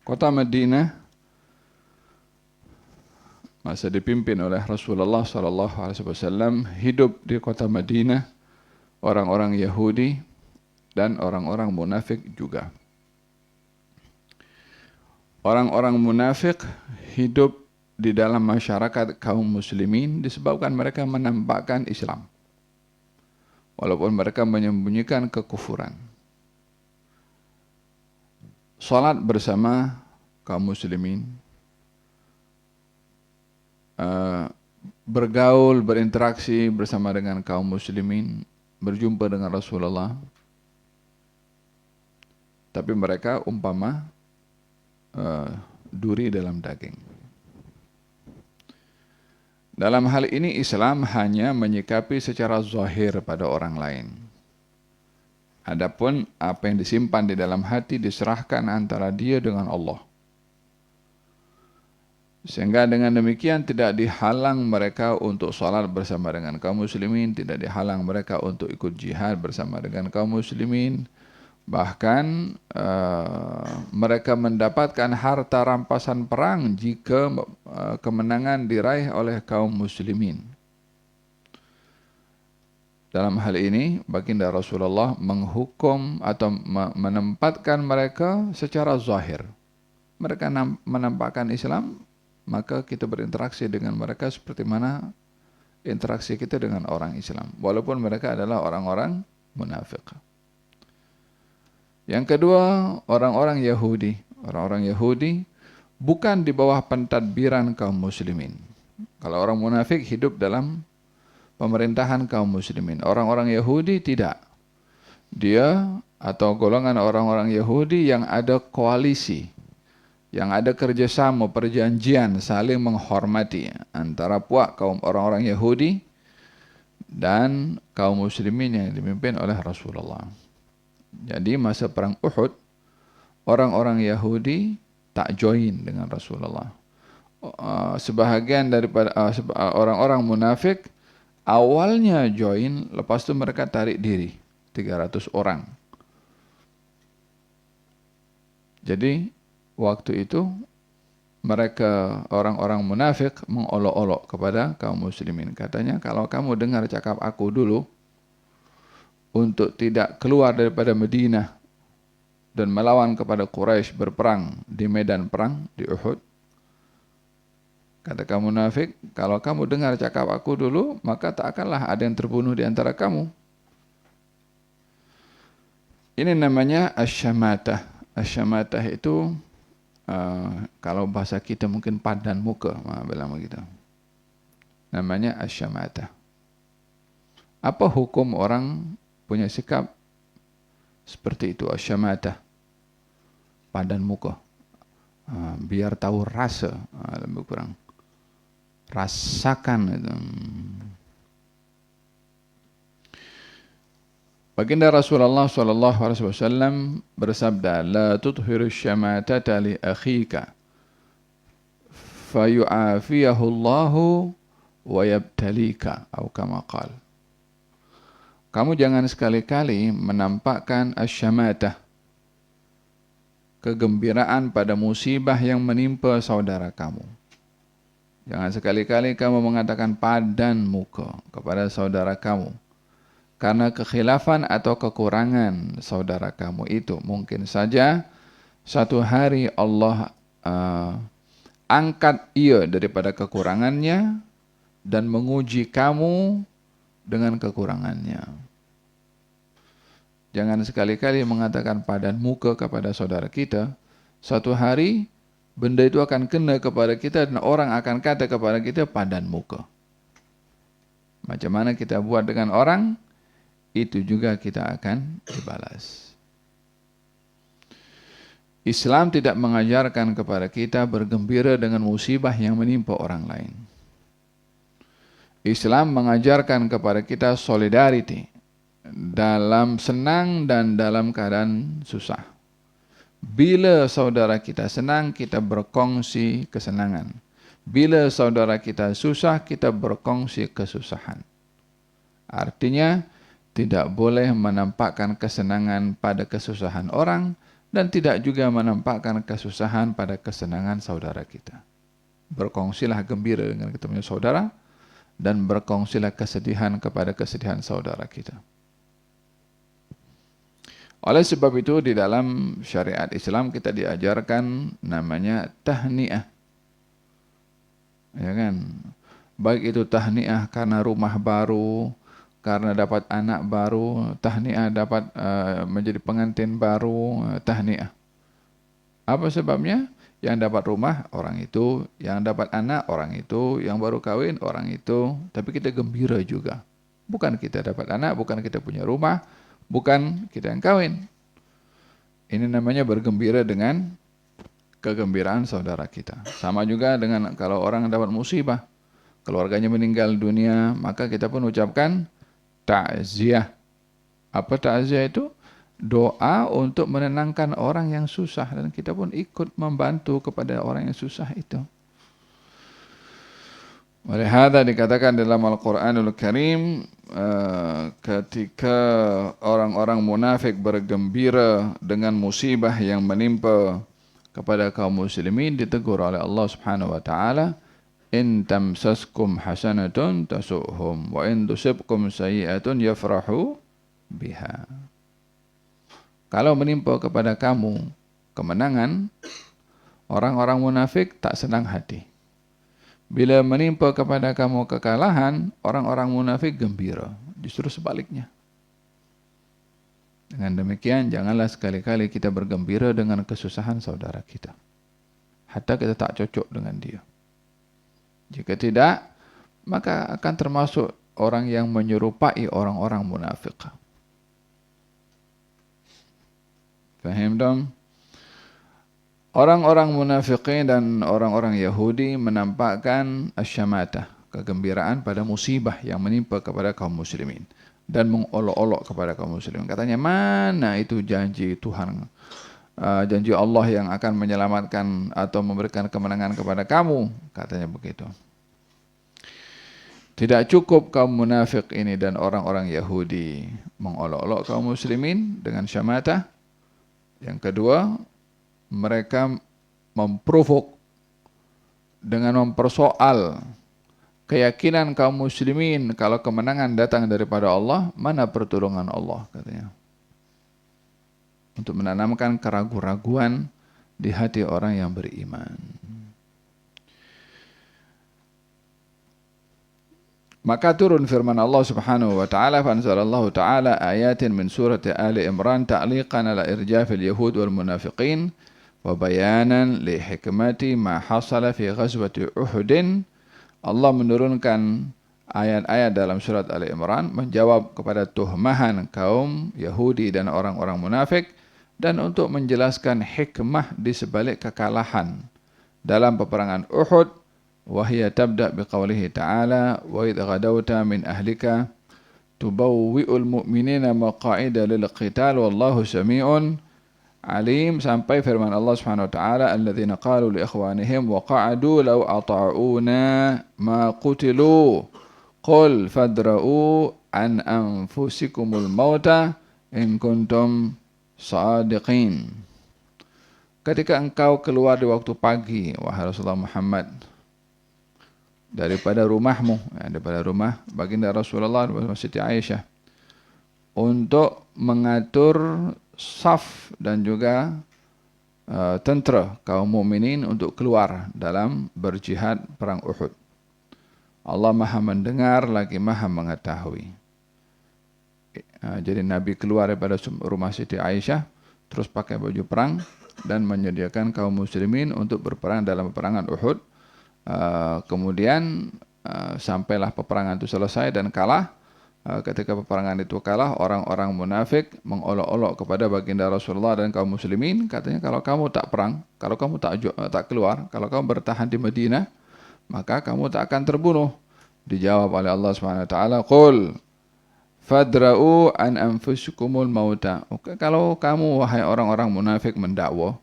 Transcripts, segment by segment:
Kota Madinah masa dipimpin oleh Rasulullah SAW, hidup di kota Madinah orang-orang Yahudi dan orang-orang munafik juga. Orang-orang munafik hidup di dalam masyarakat kaum muslimin disebabkan mereka menampakkan Islam, walaupun mereka menyembunyikan kekufuran. Salat bersama kaum muslimin, bergaul, berinteraksi bersama dengan kaum muslimin, berjumpa dengan Rasulullah, tapi mereka umpama duri dalam daging. Dalam hal ini Islam hanya menyikapi secara zahir pada orang lain. Adapun apa yang disimpan di dalam hati diserahkan antara dia dengan Allah. Sehingga dengan demikian tidak dihalang mereka untuk salat bersama dengan kaum muslimin, tidak dihalang mereka untuk ikut jihad bersama dengan kaum muslimin. Bahkan mereka mendapatkan harta rampasan perang jika kemenangan diraih oleh kaum muslimin. Dalam hal ini, baginda Rasulullah menghukum atau menempatkan mereka secara zahir. Mereka menampakkan Islam, maka kita berinteraksi dengan mereka seperti mana interaksi kita dengan orang Islam, walaupun mereka adalah orang-orang munafik. Yang kedua, orang-orang Yahudi. Orang-orang Yahudi bukan di bawah pentadbiran kaum muslimin. Kalau orang munafik hidup dalam pemerintahan kaum muslimin. Orang-orang Yahudi tidak. Dia atau golongan orang-orang Yahudi yang ada koalisi, yang ada kerjasama, perjanjian, saling menghormati antara puak kaum orang-orang Yahudi dan kaum muslimin yang dipimpin oleh Rasulullah. Jadi masa perang Uhud, orang-orang Yahudi tak join dengan Rasulullah. Sebahagian daripada orang-orang munafik awalnya join, lepas itu mereka tarik diri, 300 orang. Jadi waktu itu mereka orang-orang munafik mengolok-olok kepada kaum muslimin. Katanya, kalau kamu dengar cakap aku dulu untuk tidak keluar daripada Madinah dan melawan kepada Quraisy, berperang di medan perang di Uhud, kata kaum munafik, kalau kamu dengar cakap aku dulu, maka tak akanlah ada yang terbunuh di antara kamu. Ini namanya asyamatah. Asyamatah itu kalau bahasa kita mungkin padan muka, bilang begitu. Namanya asyamatah. Apa hukum orang punya sikap seperti itu, asyamatah, padan muka, biar tahu rasa, lebih kurang rasakan itu. Baginda Rasulullah SAW bersabda, la tudhiru syamatata li akhika fayu'afiyahu Allahu wa yabtalika, atau kama qala. Kamu jangan sekali-kali menampakkan asyamatah, kegembiraan pada musibah yang menimpa saudara kamu. Jangan sekali-kali kamu mengatakan padan muka kepada saudara kamu, karena kekhilafan atau kekurangan saudara kamu itu. Mungkin saja satu hari Allah angkat ia daripada kekurangannya dan menguji kamu dengan kekurangannya. Jangan sekali-kali mengatakan padan muka kepada saudara kita. Suatu hari benda itu akan kena kepada kita dan orang akan kata kepada kita padan muka. Macam mana kita buat dengan orang, itu juga kita akan dibalas. Islam tidak mengajarkan kepada kita bergembira dengan musibah yang menimpa orang lain. Islam mengajarkan kepada kita solidarity dalam senang dan dalam keadaan susah. Bila saudara kita senang, kita berkongsi kesenangan. Bila saudara kita susah, kita berkongsi kesusahan. Artinya, tidak boleh menampakkan kesenangan pada kesusahan orang dan tidak juga menampakkan kesusahan pada kesenangan saudara kita. Berkongsilah gembira dengan kita punya saudara, dan berkongsilah kesedihan kepada kesedihan saudara kita. Oleh sebab itu di dalam syariat Islam kita diajarkan namanya tahniah. Ya kan? Baik itu tahniah karena rumah baru, karena dapat anak baru, tahniah dapat menjadi pengantin baru, tahniah. Apa sebabnya? Yang dapat rumah orang itu, yang dapat anak orang itu, yang baru kawin orang itu, tapi kita gembira juga. Bukan kita dapat anak, bukan kita punya rumah, bukan kita yang kawin. Ini namanya bergembira dengan kegembiraan saudara kita. Sama juga dengan kalau orang dapat musibah, keluarganya meninggal dunia, maka kita pun ucapkan ta'ziah. Apa ta'ziah itu? Doa untuk menenangkan orang yang susah, dan kita pun ikut membantu kepada orang yang susah itu. Oleh hadza dikatakan dalam Al-Qur'anul Karim, ketika orang-orang munafik bergembira dengan musibah yang menimpa kepada kaum muslimin, ditegur oleh Allah Subhanahu wa taala, in tamsaskum hasanatun tasu'hum wa in tusibkum sayyi'atun yafrahu biha. Kalau menimpa kepada kamu kemenangan, orang-orang munafik tak senang hati. Bila menimpa kepada kamu kekalahan, orang-orang munafik gembira. Justru sebaliknya. Dengan demikian, janganlah sekali-kali kita bergembira dengan kesusahan saudara kita. Hatta kita tak cocok dengan dia. Jika tidak, maka akan termasuk orang yang menyerupai orang-orang munafik. Faham dong? Orang-orang munafikin dan orang-orang Yahudi menampakkan asyamata, kegembiraan pada musibah yang menimpa kepada kaum muslimin, dan mengolok-olok kepada kaum muslimin. Katanya, mana itu janji Tuhan, janji Allah yang akan menyelamatkan atau memberikan kemenangan kepada kamu, katanya begitu. Tidak cukup kaum munafik ini dan orang-orang Yahudi mengolok-olok kaum muslimin dengan syamata. Yang kedua, mereka memprovok dengan mempersoal keyakinan kaum muslimin kalau kemenangan datang daripada Allah, mana pertolongan Allah, katanya. Untuk menanamkan keraguan-raguan di hati orang yang beriman. Maka turun firman Allah Subhanahu wa taala, fa anzalallahu taala ayatin min surati Ali Imran ta'liqan ala irjafil yahud wal munafiqin wa bayanan li hikmati ma hasala fi ghazwati Uhud. Allah menurunkan ayat-ayat dalam surat Ali Imran menjawab kepada tuhmahan kaum Yahudi dan orang-orang munafik, dan untuk menjelaskan hikmah di sebalik kekalahan dalam peperangan Uhud. وهي تبدأ بقوله تعالى وإذ غدوت من أهلك تبوئ المؤمنين مقاعد للقتال والله سميع عليم, sampai firman Allah Subhanahu wa taala الذين قالوا لإخوانهم وقعدوا لو أطاعونا ما قتلوا قل فادرؤوا عن أنفسكم الموت إن كنتم صادقين. Ketika engkau keluar di waktu pagi, wahai Rasulullah Muhammad, daripada rumahmu, daripada rumah baginda Rasulullah dan Siti Aisyah, untuk mengatur saf dan juga tentera kaum mukminin untuk keluar dalam berjihad perang Uhud. Allah Maha mendengar lagi Maha mengetahui. Jadi Nabi keluar daripada rumah Siti Aisyah, terus pakai baju perang dan menyediakan kaum muslimin untuk berperang dalam peperangan Uhud. Kemudian sampailah peperangan itu selesai dan kalah. Ketika peperangan itu kalah, orang-orang munafik mengolok-olok kepada baginda Rasulullah dan kaum muslimin, katanya, kalau kamu tak perang, kalau kamu tak keluar, kalau kamu bertahan di Madinah, maka kamu tak akan terbunuh. Dijawab oleh Allah SWT, qul fadra'u an anfusikumul mauta. Oke, kalau kamu wahai orang-orang munafik mendakwa,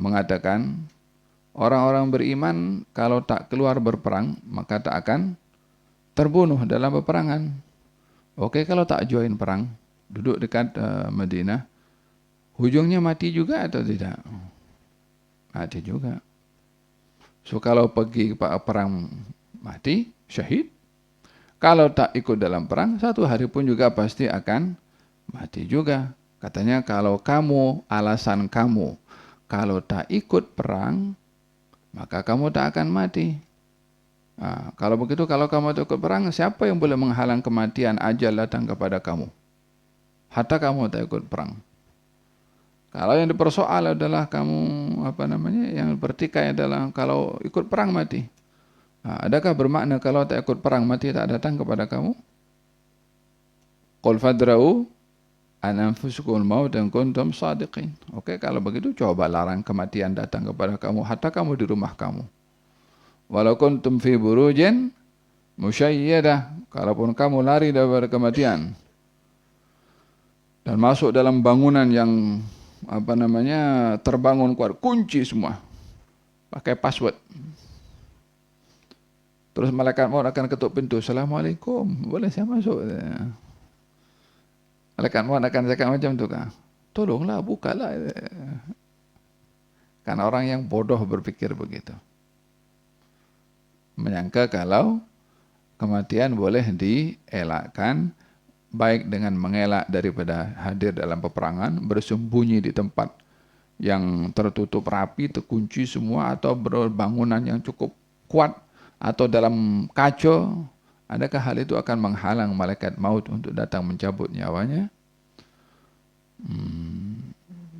mengatakan orang-orang beriman kalau tak keluar berperang maka tak akan terbunuh dalam peperangan. Oke, kalau tak join perang, duduk dekat Madinah, ujungnya mati juga atau tidak? Mati juga. So kalau pergi perang mati, syahid. Kalau tak ikut dalam perang, satu hari pun juga pasti akan mati juga. Katanya kalau kamu, alasan kamu, kalau tak ikut perang, maka kamu tak akan mati. Nah, kalau begitu, kalau kamu tak ikut perang, siapa yang boleh menghalang kematian ajal datang kepada kamu? Hatta kamu tak ikut perang. Kalau yang dipersoal adalah kamu, yang bertikai adalah kalau ikut perang mati. Nah, adakah bermakna kalau tak ikut perang mati tak datang kepada kamu? Qul fadra'u an anfusukumul maut in kuntum shadiqin. Oke, kalau begitu coba larang kematian datang kepada kamu hatta kamu di rumah kamu. Walau kuntum fi burujin musyayyadah, kalaupun kamu lari dari kematian dan masuk dalam bangunan yang terbangun kuat, kunci semua, pakai password. Terus malaikat maut akan ketuk pintu. Assalamualaikum, boleh saya masuk? Malaikat maut akan cakap macam tu kah? Tolonglah, bukalah. Karena orang yang bodoh berpikir begitu. Menyangka kalau kematian boleh dielakkan, baik dengan mengelak daripada hadir dalam peperangan, bersembunyi di tempat yang tertutup rapi, terkunci semua, atau berbangunan yang cukup kuat, atau dalam kacau. Adakah hal itu akan menghalang malaikat maut untuk datang mencabut nyawanya?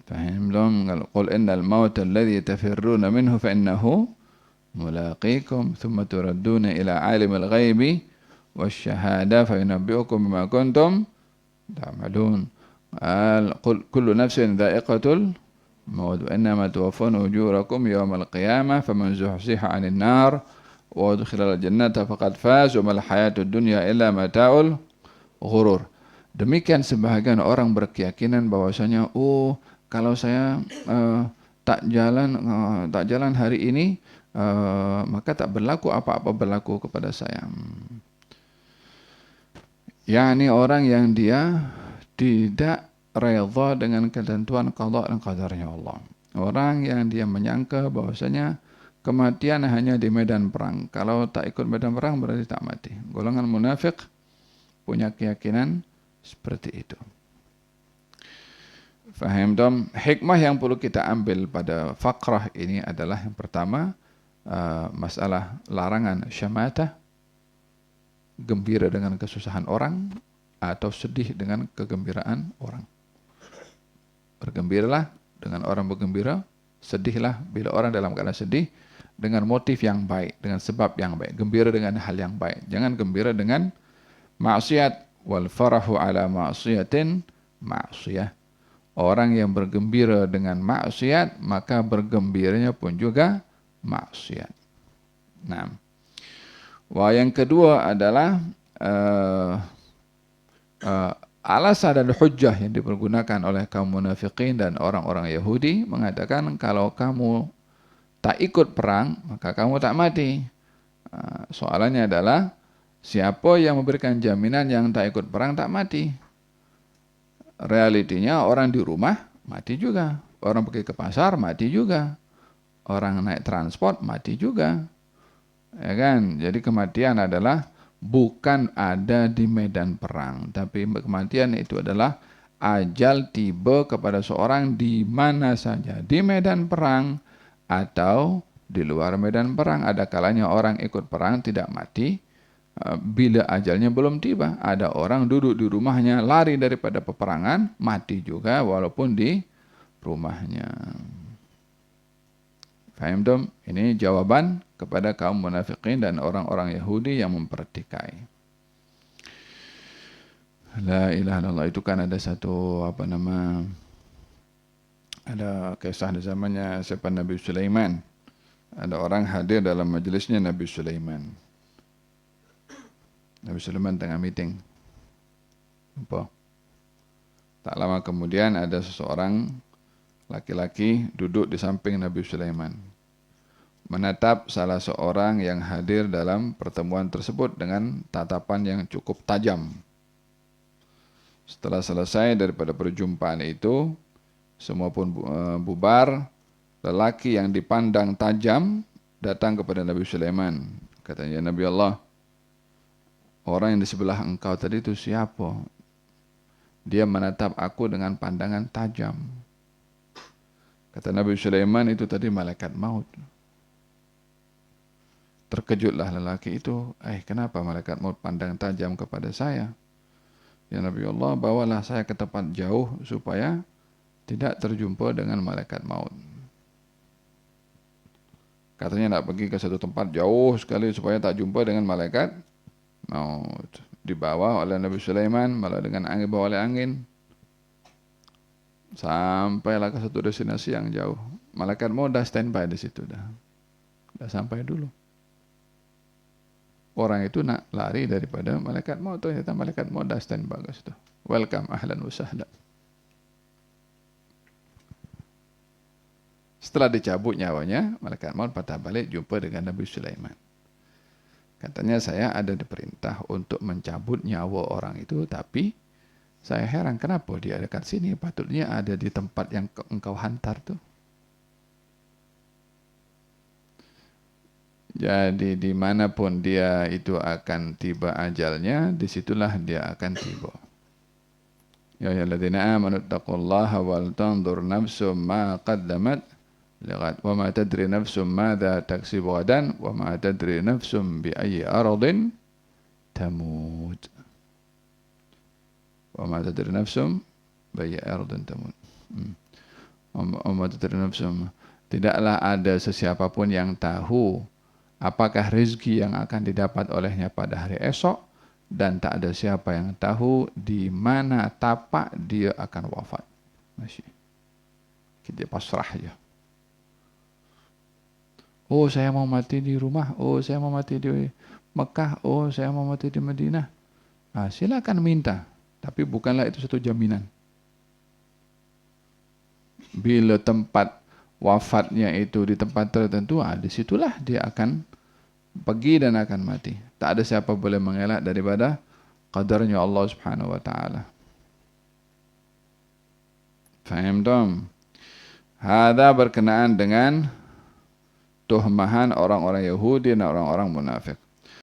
Faham belum? Qul innal mauta alladhi tafirruna minhu fa innahu mulaqikum thumma turadduna ila alimil ghaibi wasyahada fa yunabbi'ukum bima kuntum ta'malun. Qul kullu nafsin dha'iqatul maut wa innama tuwaffawna ujurakum yawmal qiyamah faman zuhziha 'anil nar wa udkhilal jannata faqad faz wa mal hayatud dunya illa mata'ul ghurur. Demikian sebahagian orang berkeyakinan bahwasanya kalau saya tak jalan hari ini, maka tak berlaku apa-apa berlaku kepada saya. yakni orang yang dia tidak redha dengan ketentuan qada dan qadarnya Allah. Orang yang dia menyangka bahwasanya kematian hanya di medan perang. Kalau tak ikut medan perang berarti tak mati. Golongan munafik punya keyakinan seperti itu. Faham dong? Hikmah yang perlu kita ambil pada fakrah ini adalah yang pertama, masalah larangan syamatah, gembira dengan kesusahan orang atau sedih dengan kegembiraan orang. Bergembiralah dengan orang bergembira, sedihlah bila orang dalam keadaan sedih dengan motif yang baik, dengan sebab yang baik. Gembira dengan hal yang baik. Jangan gembira dengan maksiat. Wal farahu ala maksiatin maksiyah. Orang yang bergembira dengan maksiat, maka bergembiranya pun juga maksiat. Nah, yang kedua adalah alasan dan hujjah yang dipergunakan oleh kaum munafikin dan orang-orang Yahudi mengatakan kalau kamu tak ikut perang, maka kamu tak mati. Soalannya adalah, siapa yang memberikan jaminan yang tak ikut perang tak mati? Realitinya orang di rumah mati juga. Orang pergi ke pasar mati juga. Orang naik transport mati juga. Ya kan? Jadi kematian adalah bukan ada di medan perang, tapi kematian itu adalah ajal tiba kepada seorang di mana saja, di medan perang atau di luar medan perang. Ada kalanya orang ikut perang tidak mati bila ajalnya belum tiba. Ada orang duduk di rumahnya, lari daripada peperangan, mati juga walaupun di rumahnya. Faham dong? Ini jawaban kepada kaum munafikin dan orang-orang Yahudi yang mempertikai. La ilaha illallah, itu kan ada satu ada kisah di zamannya siapa Nabi Sulaiman. Ada orang hadir dalam majelisnya Nabi Sulaiman. Nabi Sulaiman tengah meeting. Apa? Tak lama kemudian ada seseorang laki-laki duduk di samping Nabi Sulaiman, menatap salah seorang yang hadir dalam pertemuan tersebut dengan tatapan yang cukup tajam. Setelah selesai daripada perjumpaan itu, Semua pun bubar. Lelaki yang dipandang tajam datang kepada Nabi Sulaiman. Katanya, Nabi Allah, orang yang di sebelah engkau tadi itu siapa? Dia menatap aku dengan pandangan tajam. Kata Nabi Sulaiman, itu tadi malaikat maut. Terkejutlah lelaki itu. Kenapa malaikat maut pandang tajam kepada saya? Ya Nabi Allah, bawalah saya ke tempat jauh supaya tidak terjumpa dengan malaikat maut. Katanya nak pergi ke satu tempat jauh sekali supaya tak jumpa dengan malaikat maut. Dibawa oleh Nabi Sulaiman, malah dengan angin, bawa oleh angin. Sampailah ke satu destinasi yang jauh. Malaikat maut dah standby di situ dah. Dah sampai dulu. Orang itu nak lari daripada malaikat maut, ternyata malaikat maut dah standby ke situ. Welcome, ahlan wa sahlan. Setelah dicabut nyawanya, malaikat maut patah balik jumpa dengan Nabi Sulaiman. Katanya, saya ada diperintah untuk mencabut nyawa orang itu, tapi saya heran kenapa dia dekat sini, patutnya ada di tempat yang engkau hantar tuh. Jadi dimanapun dia itu akan tiba ajalnya, disitulah dia akan tiba. Ya ayyuhalladzina amanu taqullaha wal tanzur nafsum ma qaddamat liqad wa ma tadri nafsum madza taksibu ghadan wa ma tadri nafsum bi ayyi ardin tamut. Wa ma tadri nafsum bi ayyi ardin tamut. Wa ma tadri nafsum, tidaklah ada sesiapapun yang tahu apakah rezeki yang akan didapat olehnya pada hari esok, dan tak ada siapa yang tahu di mana tapak dia akan wafat. Masih kita pasrah aja. Oh, saya mau mati di rumah. Oh, saya mau mati di Mekah. Oh, saya mau mati di Madinah. Silakan minta, tapi bukanlah itu satu jaminan. Bila tempat wafatnya itu di tempat tertentu, disitulah dia akan pergi dan akan mati. Tak ada siapa boleh mengelak daripada qadarnya Allah Subhanahu wa taala. Faham dong? Hada berkenaan dengan tuhmahan orang-orang Yahudi dan orang-orang munafik.